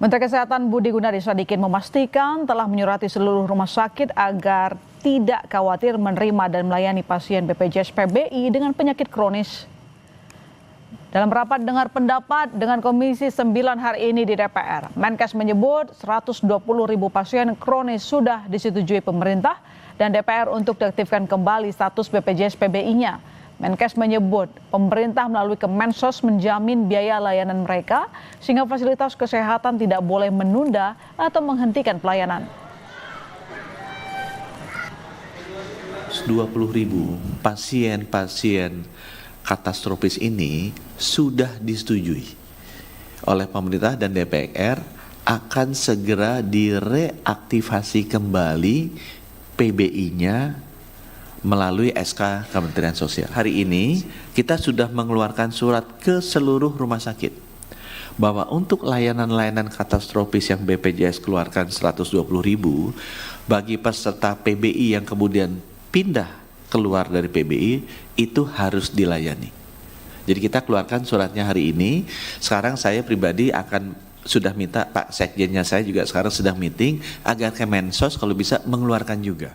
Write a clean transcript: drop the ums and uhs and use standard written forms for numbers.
Menteri Kesehatan Budi Gunadi Sadikin memastikan telah menyurati seluruh rumah sakit agar tidak khawatir menerima dan melayani pasien BPJS PBI dengan penyakit kronis. Dalam rapat dengar pendapat dengan Komisi 9 hari ini di DPR, Menkes menyebut 120.000 pasien kronis sudah disetujui pemerintah dan DPR untuk diaktifkan kembali status BPJS PBI-nya. Menkes menyebut pemerintah melalui Kemensos menjamin biaya layanan mereka sehingga fasilitas kesehatan tidak boleh menunda atau menghentikan pelayanan. 20.000 pasien katastrofis ini sudah disetujui oleh pemerintah dan DPR akan segera direaktivasi kembali PBI-nya melalui SK Kementerian Sosial. Hari ini kita sudah mengeluarkan surat ke seluruh rumah sakit bahwa untuk layanan-layanan katastrofis yang BPJS keluarkan 120.000 bagi peserta PBI yang kemudian pindah keluar dari PBI itu harus dilayani. Jadi kita keluarkan suratnya hari ini. Sekarang saya pribadi akan sudah minta Pak Sekjennya saya juga sekarang sedang meeting agar Kemensos kalau bisa mengeluarkan juga.